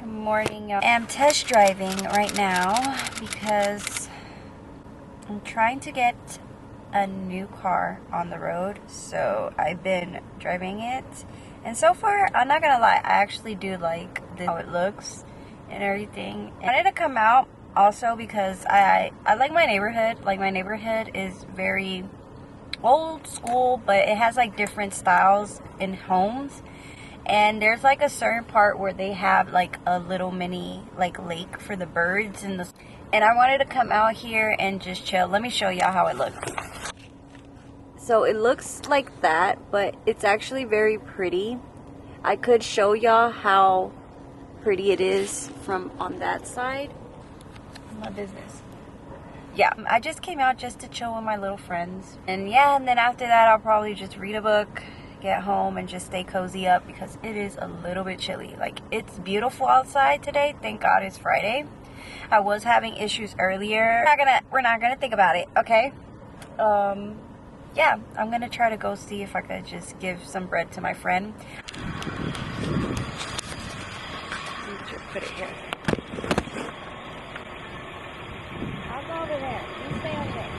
morning. I'm test driving right now because I'm trying to get a new car on the road. So I've been driving it, and so far, I'm not gonna lie, I actually do like how it looks and everything. I wanted to come out also because I like my neighborhood. Like, my neighborhood is very old school, but it has like different styles in homes. And there's like a certain part where they have like a little mini like lake for the birds and I wanted to come out here and just chill. Let me show y'all how it looks. So it looks like that, but it's actually very pretty. I could show y'all how pretty it is from on that side. My business. Yeah, I just came out just to chill with my little friends. And yeah, and then after that I'll probably just read a book, get home, and just stay cozy up because it is a little bit chilly. Like, it's beautiful outside today. Thank God it's Friday. I was having issues earlier. We're not gonna think about it, okay? Yeah, I'm gonna try to go see if I could just give some bread to my friend. Put it here. I'll go over there. You stay over there.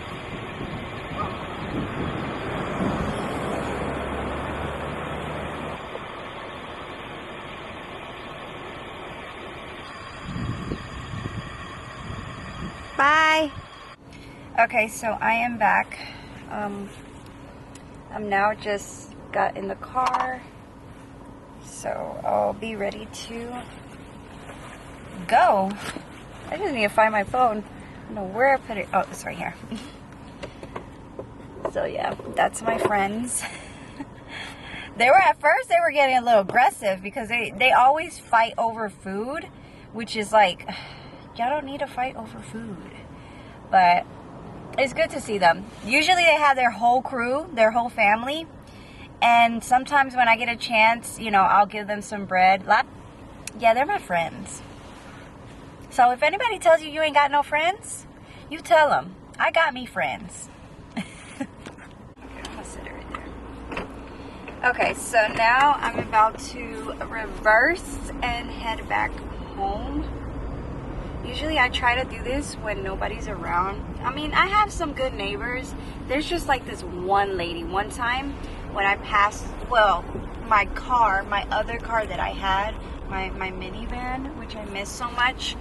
Bye. Okay, so I am back. I'm now just got in the car, so I'll be ready to go. I just need to find my phone. I don't know where I put it. Oh, it's right here. So yeah, that's my friends. At first they were getting a little aggressive because they always fight over food, which is like, y'all don't need to fight over food. But it's good to see them. Usually they have their whole crew, their whole family. And sometimes when I get a chance, you know, I'll give them some bread. Yeah, they're my friends. So if anybody tells you you ain't got no friends, you tell them, I got me friends. Okay, I'm gonna sit it right there. Okay, so now I'm about to reverse and head back home. Usually I try to do this when nobody's around. I mean, I have some good neighbors. There's just like this one lady. One time when I passed, well, my other car that I had, my minivan, which I miss so much,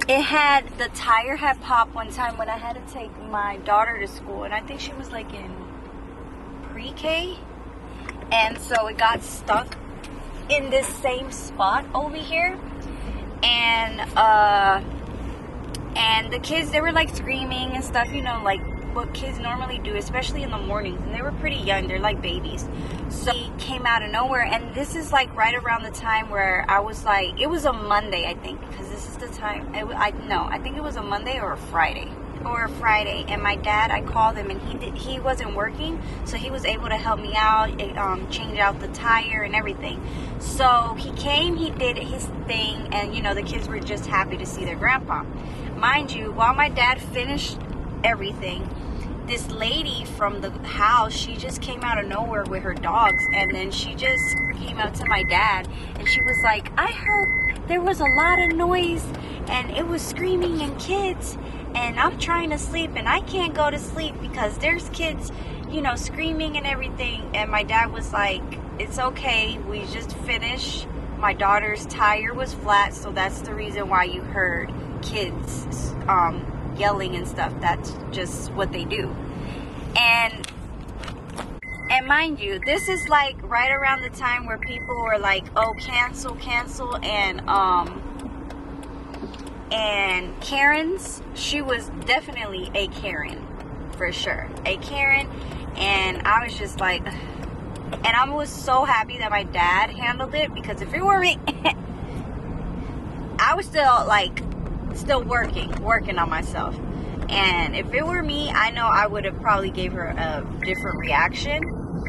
the tire had popped one time when I had to take my daughter to school, and I think she was like in pre-K, and so it got stuck in this same spot over here. And the kids, they were like screaming and stuff, you know, like what kids normally do, especially in the mornings. And they were pretty young, they're like babies. So he came out of nowhere, and this is like right around the time where I was like, it was a Monday, I think, because this is the time, I think it was a Monday or a Friday. And my dad, I called him, and he wasn't working, so he was able to help me out, change out the tire and everything. So he came, he did his thing, and you know, the kids were just happy to see their grandpa. Mind you, while my dad finished everything, this lady from the house, she just came out of nowhere with her dogs, and then she just came up to my dad, and she was like, I heard there was a lot of noise, and it was screaming and kids, and I'm trying to sleep, and I can't go to sleep because there's kids, you know, screaming and everything. And my dad was like, it's okay, we just finished. My daughter's tire was flat, so that's the reason why you heard kids yelling and stuff. That's just what they do. And mind you, this is like right around the time where people were like, oh, cancel, and Karen's, she was definitely a Karen, for sure, a Karen. And I was just like, and I was so happy that my dad handled it, because if it were me, I was still working on myself. And if it were me, I know I would have probably gave her a different reaction.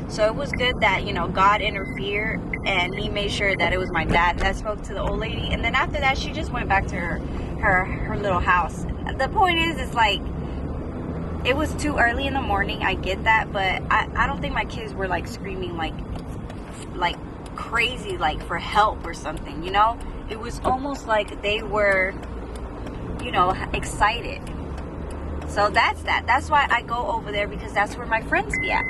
So it was good that, you know, God interfered, and he made sure that it was my dad that spoke to the old lady. And then after that, she just went back to her little house. The point is like, it was too early in the morning, I get that, but I don't think my kids were like screaming like crazy, like for help or something, you know. It was almost like they were, you know, excited. So that's why I go over there, because that's where my friends be at.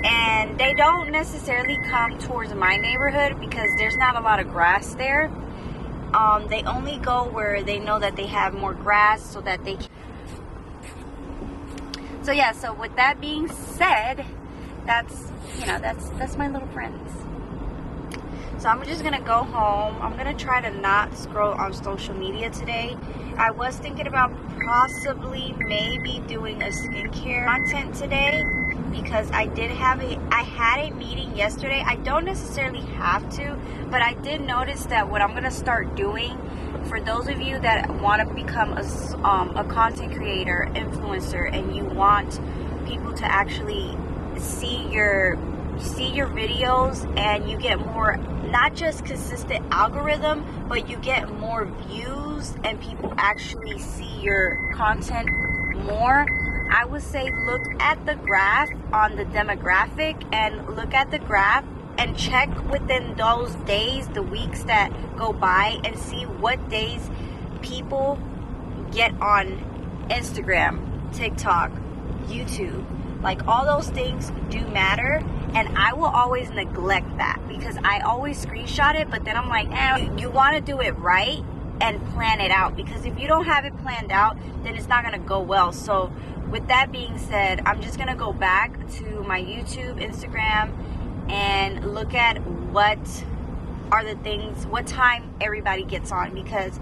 And they don't necessarily come towards my neighborhood because there's not a lot of grass there. They only go where they know that they have more grass, so that they can. So yeah, so with that being said, that's, you know, that's my little friends. So I'm just gonna go home. I'm gonna try to not scroll on social media today. I was thinking about possibly maybe doing a skincare content today, because I had a meeting yesterday. I don't necessarily have to, but I did notice that what I'm gonna start doing, for those of you that want to become a content creator, influencer, and you want people to actually see your videos, and you get more, not just consistent algorithm, but you get more views and people actually see your content more, I would say look at the graph on the demographic, and look at the graph and check within those days, the weeks that go by, and see what days people get on Instagram, TikTok, YouTube. Like, all those things do matter, and I will always neglect that because I always screenshot it, but then I'm like, you want to do it right and plan it out, because if you don't have it planned out, then it's not going to go well. So with that being said, I'm just going to go back to my YouTube, Instagram, and look at what are the things, what time everybody gets on, because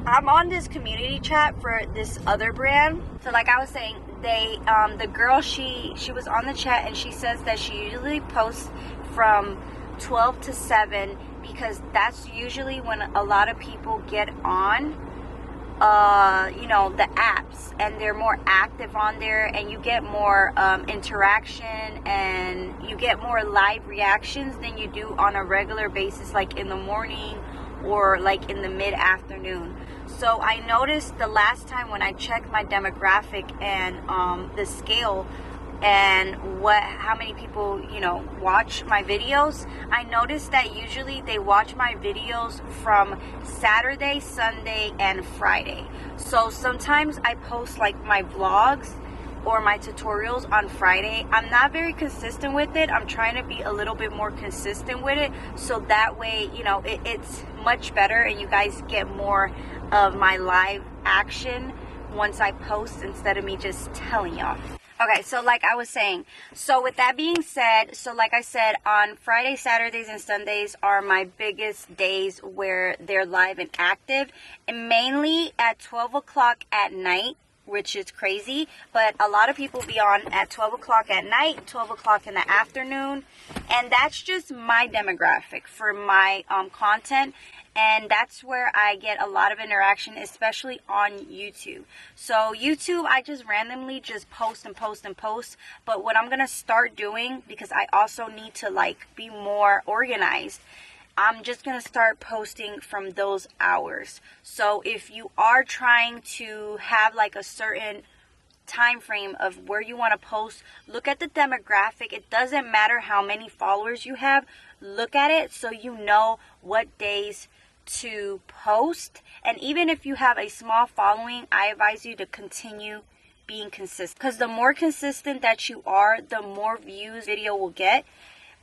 I'm on this community chat for this other brand. So like I was saying, they the girl, she was on the chat, and she says that she usually posts from 12 to 7, because that's usually when a lot of people get on you know, the apps, and they're more active on there, and you get more interaction, and you get more live reactions than you do on a regular basis, like in the morning or like in the mid-afternoon. So I noticed the last time when I checked my demographic and the scale and how many people, you know, watch my videos, I noticed that usually they watch my videos from Saturday, Sunday, and Friday. So sometimes I post like my vlogs or my tutorials on Friday. I'm not very consistent with it. I'm trying to be a little bit more consistent with it, so that way, you know, it's much better and you guys get more of my live action once I post, instead of me just telling y'all. Okay, so like I was saying, so with that being said, so like I said, on Fridays, Saturdays, and Sundays are my biggest days where they're live and active, and mainly at 12 o'clock at night, which is crazy, but a lot of people be on at 12 o'clock at night, 12 o'clock in the afternoon, and that's just my demographic for my content. And that's where I get a lot of interaction, especially on YouTube. So YouTube, I just randomly just post and post and post. But what I'm going to start doing, because I also need to like be more organized, I'm just going to start posting from those hours. So if you are trying to have like a certain time frame of where you want to post, look at the demographic. It doesn't matter how many followers you have. Look at it so you know what days to post. And even if you have a small following, I advise you to continue being consistent, because the more consistent that you are, the more views video will get.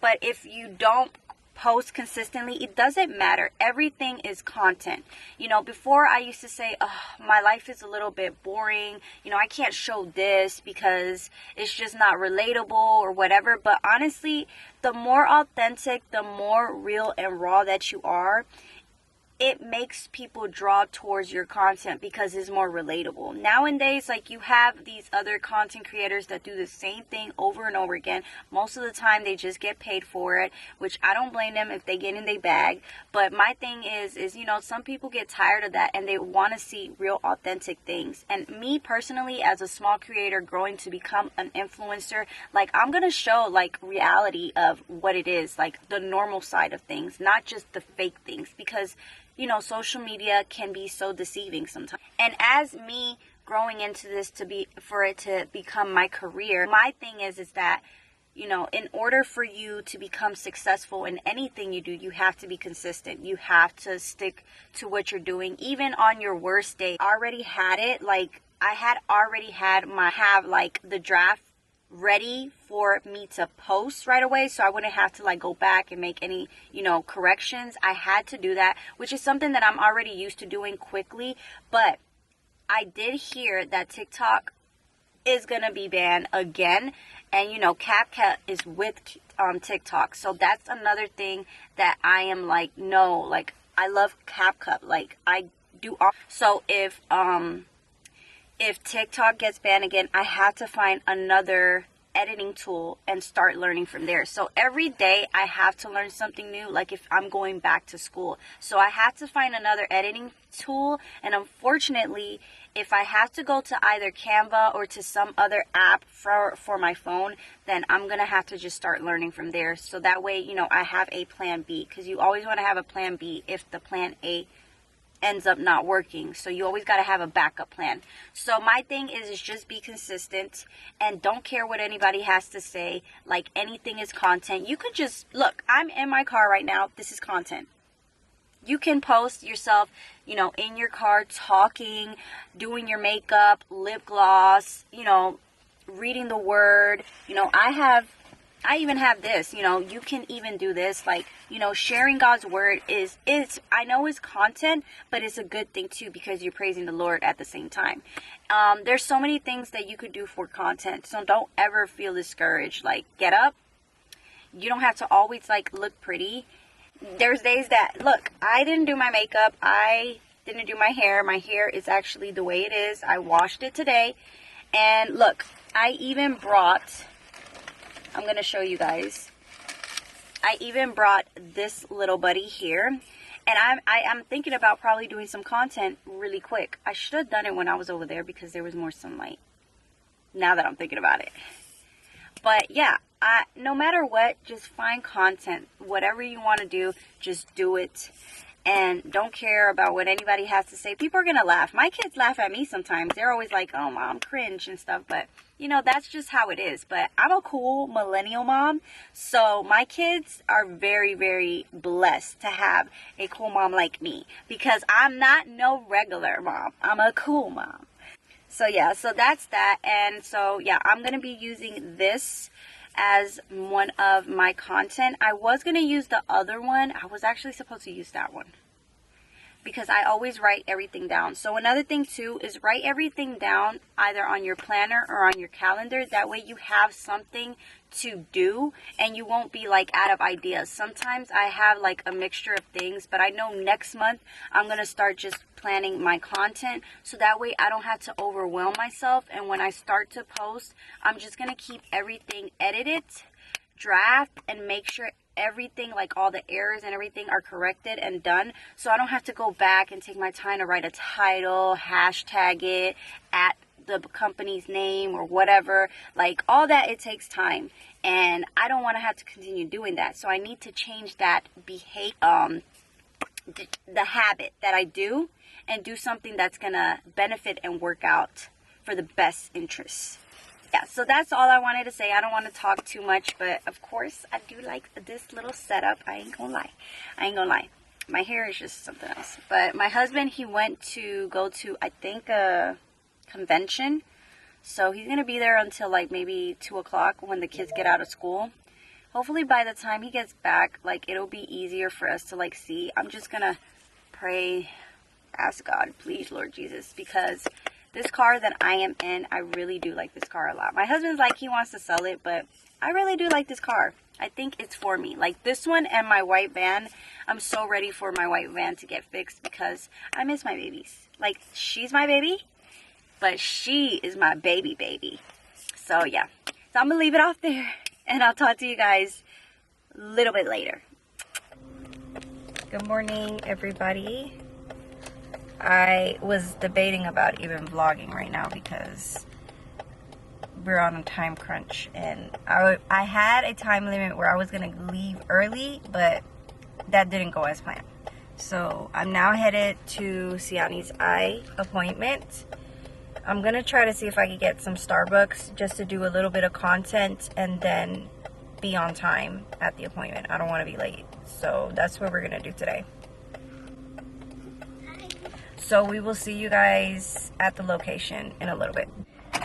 But if you don't post consistently, it doesn't matter. Everything is content. You know, before I used to say, oh, my life is a little bit boring, you know, I can't show this because it's just not relatable or whatever. But honestly, the more authentic, the more real and raw that you are, it makes people draw towards your content because it's more relatable. Nowadays, like, you have these other content creators that do the same thing over and over again. Most of the time, they just get paid for it, which I don't blame them if they get in their bag. But my thing is, you know, some people get tired of that and they want to see real authentic things. And me personally, as a small creator growing to become an influencer, like, I'm going to show like reality of what it is, like the normal side of things, not just the fake things, because you know, social media can be so deceiving sometimes. And as me growing into this for it to become my career, my thing is that you know, in order for you to become successful in anything you do, you have to be consistent. You have to stick to what you're doing, even on your worst day. I already had it, like I had already had like the draft ready for me to post right away, so I wouldn't have to like go back and make any, you know, corrections. I had to do that, which is something that I'm already used to doing quickly. But I did hear that TikTok is gonna be banned again, and you know, CapCut is with TikTok, so that's another thing that I am like, no, like I love CapCut, like I do. So if TikTok gets banned again, I have to find another editing tool and start learning from there. So every day I have to learn something new, like if I'm going back to school. So I have to find another editing tool, and unfortunately, if I have to go to either Canva or to some other app for my phone, then I'm going to have to just start learning from there. So that way, you know, I have a plan B, because you always want to have a plan B if the plan A ends up not working. So you always got to have a backup plan. So my thing is just be consistent and don't care what anybody has to say. Like anything is content. You could just look, I'm in my car right now. This is content. You can post yourself, you know, in your car talking, doing your makeup, lip gloss, you know, reading the word. You know, I even have this, you know, you can even do this, like, you know, sharing God's word is I know it's content, but it's a good thing too, because you're praising the Lord at the same time. There's so many things that you could do for content, so don't ever feel discouraged. Like, get up. You don't have to always like look pretty. There's days that, look, I didn't do my makeup, I didn't do my hair. My hair is actually the way it is. I washed it today. And look, I even brought, I'm going to show you guys. I even brought this little buddy here. And I'm thinking about probably doing some content really quick. I should have done it when I was over there because there was more sunlight. Now that I'm thinking about it. But yeah, no matter what, just find content. Whatever you want to do, just do it. And don't care about what anybody has to say. People are going to laugh. My kids laugh at me sometimes. They're always like, oh, mom, cringe and stuff. But, you know, that's just how it is. But I'm a cool millennial mom. So my kids are very, very blessed to have a cool mom like me. Because I'm not no regular mom. I'm a cool mom. So yeah, so that's that. And so yeah, I'm going to be using this as one of my content. I was going to use the other one. I was actually supposed to use that one because I always write everything down. So another thing too is write everything down either on your planner or on your calendar. That way you have something to do and you won't be like out of ideas. Sometimes I have like a mixture of things, but I know next month I'm going to start just planning my content, so that way I don't have to overwhelm myself. And when I start to post, I'm just going to keep everything edited, draft, and make sure everything, like all the errors and everything, are corrected and done, so I don't have to go back and take my time to write a title, hashtag it, at the company's name or whatever. Like all that, it takes time, and I don't want to have to continue doing that. So I need to change that behavior, the habit that I do, and do something that's gonna benefit and work out for the best interests. Yeah, so that's all I wanted to say. I don't want to talk too much, but of course I do like this little setup. I ain't gonna lie. My hair is just something else. But my husband, he went to go to, I think, a convention. So he's gonna be there until like maybe 2 o'clock when the kids get out of school. Hopefully by the time he gets back, like, it'll be easier for us to like see. I'm just gonna pray, ask God, please, Lord Jesus, because this car that I am in, I really do like this car a lot. My husband's like, he wants to sell it, but I really do like this car. I think it's for me. Like this one and my white van, I'm so ready for my white van to get fixed because I miss my babies. Like, she's my baby, but she is my baby. So yeah, so I'm gonna leave it off there, and I'll talk to you guys a little bit later. Good morning, everybody. I was debating about even vlogging right now because we're on a time crunch, and I had a time limit where I was gonna leave early, but that didn't go as planned. So I'm now headed to Siani's eye appointment. I'm gonna try to see if I can get some Starbucks just to do a little bit of content and then be on time at the appointment. I don't want to be late, so that's what we're gonna do today. So we will see you guys at the location in a little bit.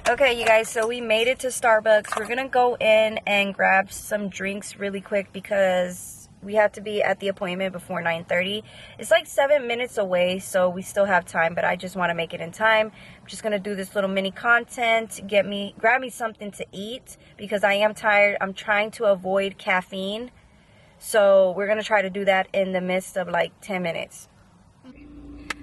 Okay, you guys, so we made it to Starbucks. We're gonna go in and grab some drinks really quick because we have to be at the appointment before 9:30. It's like 7 minutes away, so we still have time, but I just want to make it in time. I'm just gonna do this little mini content, grab me something to eat because I am tired. I'm trying to avoid caffeine, so we're gonna try to do that in the midst of like 10 minutes.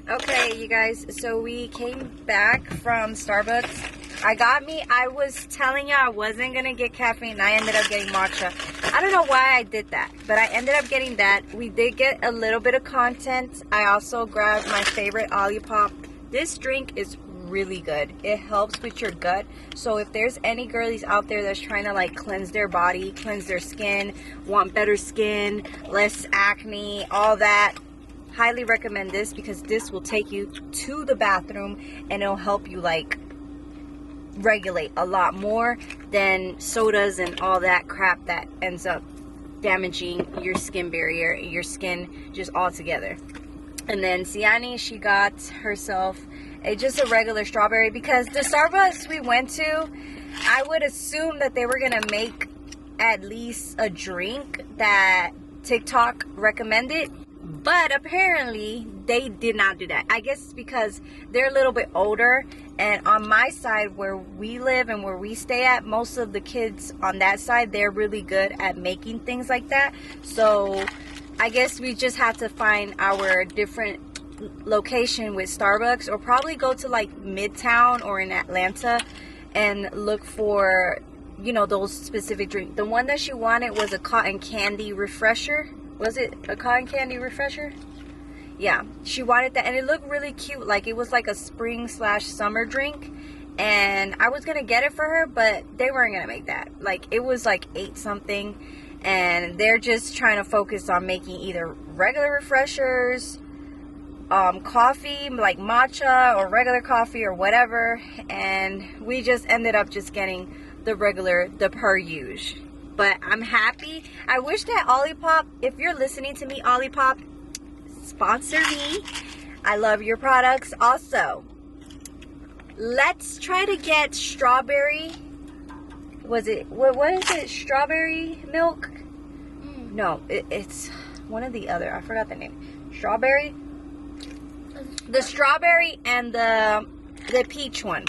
Okay, you guys, so we came back from Starbucks. I was telling you I wasn't gonna get caffeine. I ended up getting matcha. I don't know why I did that, but I ended up getting that. We did get a little bit of content. I also grabbed my favorite Olipop. This drink is really good. It helps with your gut. So if there's any girlies out there that's trying to like cleanse their body, cleanse their skin, want better skin, less acne, all that, highly recommend this because this will take you to the bathroom and it'll help you like regulate a lot more than sodas and all that crap that ends up damaging your skin barrier, your skin just all together. And then Siani, she got herself just a regular strawberry because the Starbucks we went to, I would assume that they were gonna make at least a drink that TikTok recommended. But apparently they did not do that. I guess it's because they're a little bit older, and on my side where we live and where we stay at, most of the kids on that side, they're really good at making things like that. So I guess we just have to find our different location with Starbucks, or probably go to like Midtown or in Atlanta and look for, you know, those specific drinks. The one that she wanted was a cotton candy refresher. Was it a cotton candy refresher? Yeah, she wanted that, and it looked really cute. Like it was like a spring/summer drink, and I was gonna get it for her, but they weren't gonna make that. Like it was like 8 something, and they're just trying to focus on making either regular refreshers, coffee like matcha or regular coffee or whatever, and we just ended up just getting the regular, the per use. But I'm happy. I wish that Olipop, if you're listening to me, Olipop, sponsor me. I love your products. Also, let's try to get strawberry. What is it? Strawberry milk? No, it's one of the other. I forgot the name. Strawberry? The strawberry and the peach one.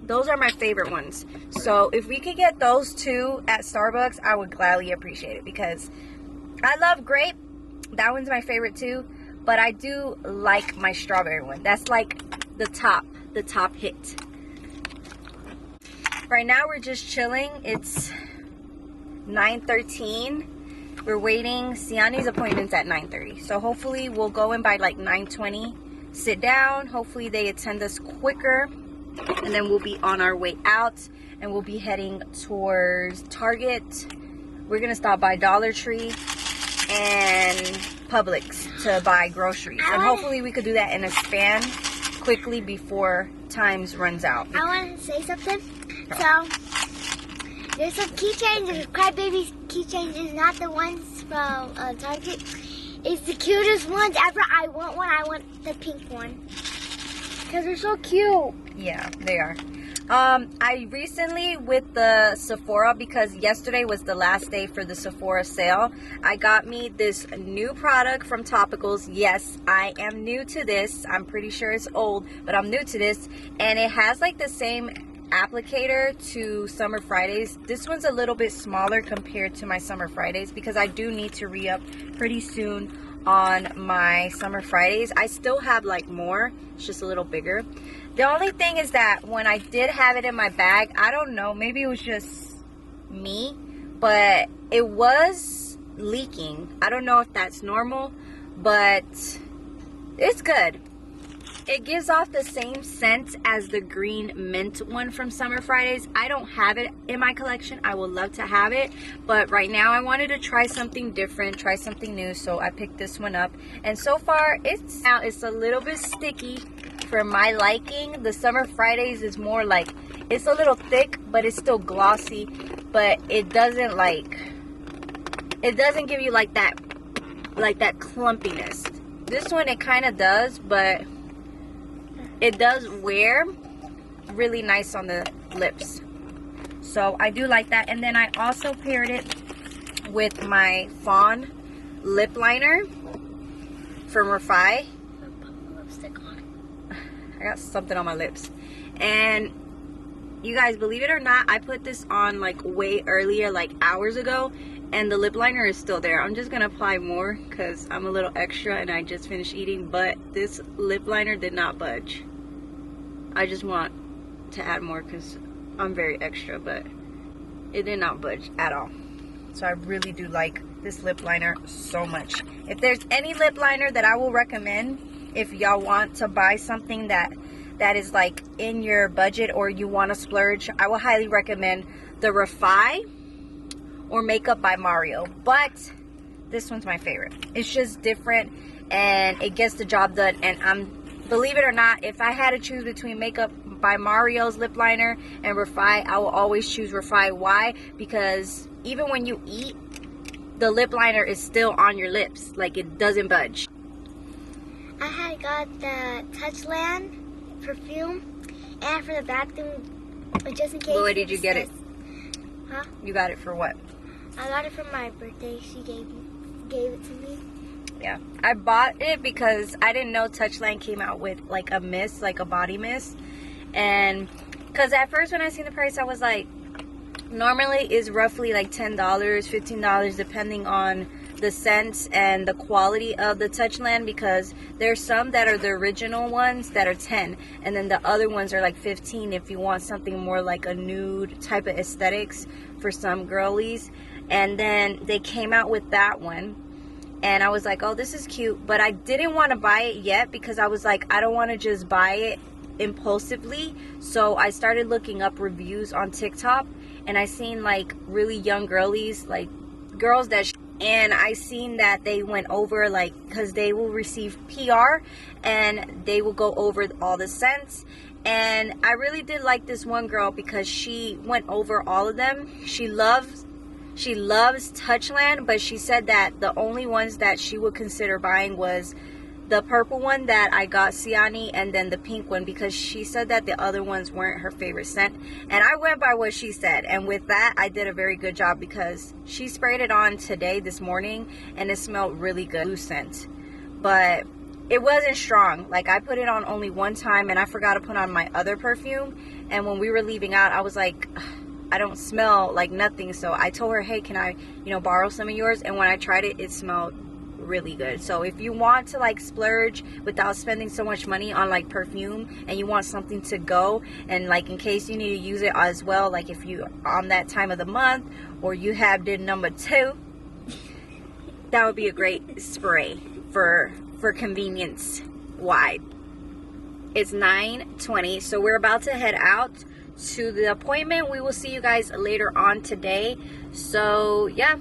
Those are my favorite ones. So if we could get those two at Starbucks, I would gladly appreciate it because I love grape. That one's my favorite too. But I do like my strawberry one. That's like the top hit. Right now we're just chilling. It's 9:13. We're waiting. Siani's appointment's at 9:30. So hopefully we'll go in by like 9:20. Sit down. Hopefully they attend us quicker. And then we'll be on our way out, and we'll be heading towards Target. We're gonna stop by Dollar Tree and Publix to buy groceries, and hopefully we could do that in a span quickly before times runs out. I want to say something. So there's some keychains, and Crybaby's keychains is not the ones from Target. It's the cutest ones ever. I want one. I want the pink one because they're so cute. Yeah, they are. I recently, with the Sephora, because yesterday was the last day for the Sephora sale, I got me this new product from Topicals. Yes, I am new to this. I'm pretty sure it's old, but I'm new to this. And it has like the same applicator to Summer Fridays. This one's a little bit smaller compared to my Summer Fridays because I do need to re-up pretty soon on my Summer Fridays. I still have like more. It's just a little bigger. The only thing is that when I did have it in my bag, I don't know, maybe it was just me, but it was leaking. I don't know if that's normal, but it's good. It gives off the same scent as the green mint one from Summer Fridays. I don't have it in my collection. I would love to have it, but right now I wanted to try something different, try something new, so I picked this one up. And so far, it's a little bit sticky for my liking. The Summer Fridays is more like, it's a little thick, but it's still glossy, but it doesn't give you like that clumpiness. This one, it kind of does, but it does wear really nice on the lips. So I do like that. And then I also paired it with my Fawn lip liner from Refi. I got something on my lips. And you guys, believe it or not, I put this on like way earlier, like hours ago, and the lip liner is still there. I'm just gonna apply more because I'm a little extra and I just finished eating, but this lip liner did not budge. I just want to add more because I'm very extra, but it did not budge at all. So I really do like this lip liner so much. If there's any lip liner that I will recommend, if y'all want to buy something that is like in your budget or you want to splurge, I will highly recommend the Refi or Makeup by Mario. But this one's my favorite. It's just different and it gets the job done. And believe it or not, if I had to choose between Makeup by Mario's lip liner and Refi, I will always choose Refi. Why? Because even when you eat, the lip liner is still on your lips. Like, it doesn't budge. I had got the Touchland perfume and for the bathroom, but just in case. Where did you get it? Huh? You got it for what? I got it for my birthday. She gave it to me. Yeah, I bought it because I didn't know Touchland came out with like a mist, like a body mist. And because at first when I seen the price, I was like, normally is roughly like $10, $15, depending on the scents and the quality of the Touchland, because there's some that are the original ones that are 10, and then the other ones are like 15 if you want something more like a nude type of aesthetics for some girlies. And then they came out with that one, and I was like, oh, this is cute, but I didn't want to buy it yet because I was like, I don't want to just buy it impulsively. So I started looking up reviews on TikTok, and I seen like really young girlies, like girls that and I seen that they went over, like, because they will receive PR and they will go over all the scents. And I really did like this one girl because she went over all of them. She loves Touchland, but she said that the only ones that she would consider buying was the purple one that I got, Siani, and then the pink one, because she said that the other ones weren't her favorite scent. And I went by what she said, and with that I did a very good job because she sprayed it on this morning, and it smelled really good. Blue scent, but it wasn't strong. Like, I put it on only one time and I forgot to put on my other perfume, and when we were leaving out I was like, I don't smell like nothing. So I told her, hey, can I borrow some of yours? And when I tried it, it smelled really good. So if you want to like splurge without spending so much money on like perfume, and you want something to go, and like in case you need to use it as well, like if you on that time of the month, or you have the number 2, that would be a great spray for convenience wide. It's 9:20, so we're about to head out to the appointment. We will see you guys later on today. So yeah,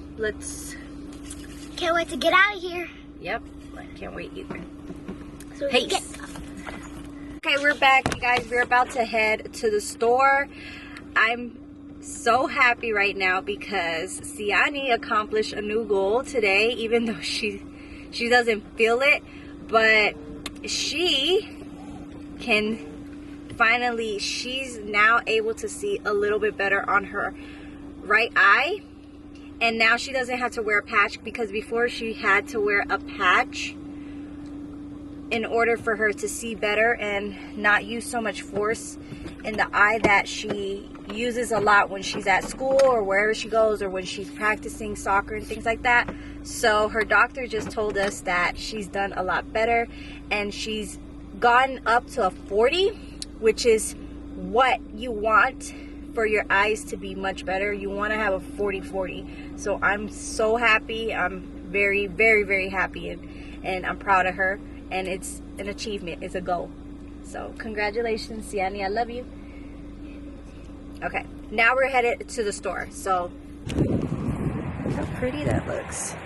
can't wait to get out of here. Yep, I can't wait either. So Peace. Okay, we're back, you guys. We're about to head to the store. I'm so happy right now because Siani accomplished a new goal today, even though she doesn't feel it, but she can finally, she's now able to see a little bit better on her right eye. And now she doesn't have to wear a patch, because before she had to wear a patch in order for her to see better and not use so much force in the eye that she uses a lot when she's at school or wherever she goes, or when she's practicing soccer and things like that. So her doctor just told us that she's done a lot better, and she's gotten up to a 40, which is what you want for your eyes to be much better. You want to have a 40-40. So I'm so happy. I'm very, very, very happy, and I'm proud of her, and it's an achievement. It's a goal. So congratulations, Siani. I love you. Okay, now we're headed to the store. So how pretty that looks.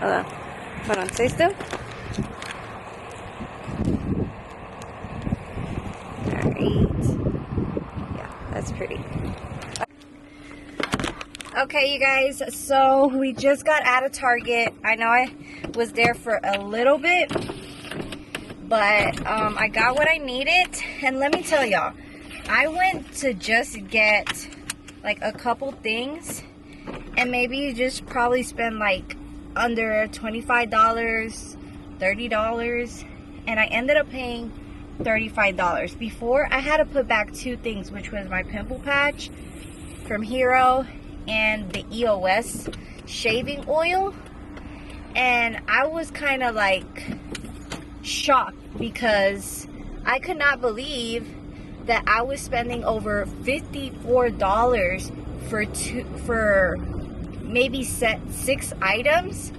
Hold on, stay still. Okay, you guys, so we just got out of Target. I know I was there for a little bit, but I got what I needed. And let me tell y'all, I went to just get like a couple things, and maybe you just probably spend like under $25, $30, and I ended up paying $35. Before, I had to put back 2 things, which was my pimple patch from Hero and the EOS shaving oil. And I was kind of like shocked because I could not believe that I was spending over $54 for maybe 6 items.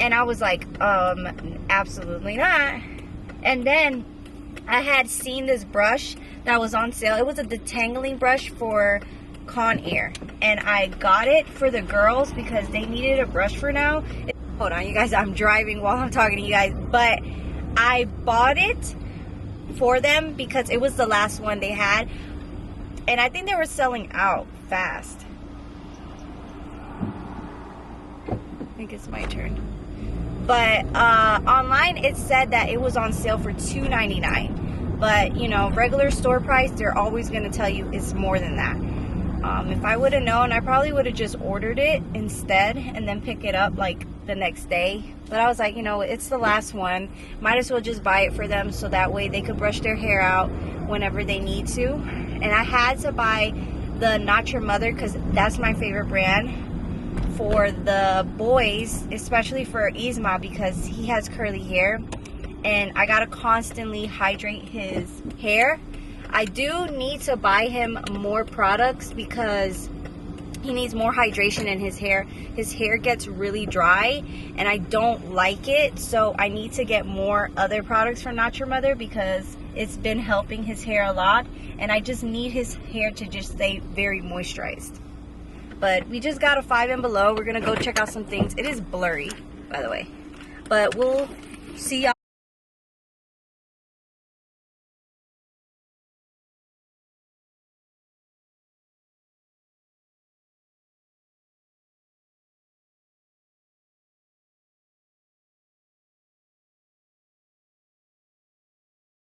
And I was like, absolutely not. And then I had seen this brush that was on sale. It was a detangling brush for Conair, and I got it for the girls because they needed a brush for now. Hold on, you guys, I'm driving while I'm talking to you guys, but I bought it for them because it was the last one they had, and I think they were selling out fast. I think it's my turn. But online it said that it was on sale for $2.99, but you know, regular store price, they're always going to tell you it's more than that. If I would have known, I probably would have just ordered it instead and then pick it up like the next day. But I was like, you know, it's the last one, might as well just buy it for them so that way they could brush their hair out whenever they need to. And I had to buy the Not Your Mother because that's my favorite brand for the boys, especially for Isma because he has curly hair and I gotta constantly hydrate his hair. I do need to buy him more products because he needs more hydration in his hair. His hair gets really dry and I don't like it, so I need to get more other products from Not Your Mother because it's been helping his hair a lot, and I just need his hair to just stay very moisturized. But we just got a 5 and below. We're gonna go check out some things. It is blurry, by the way, but we'll see y'all.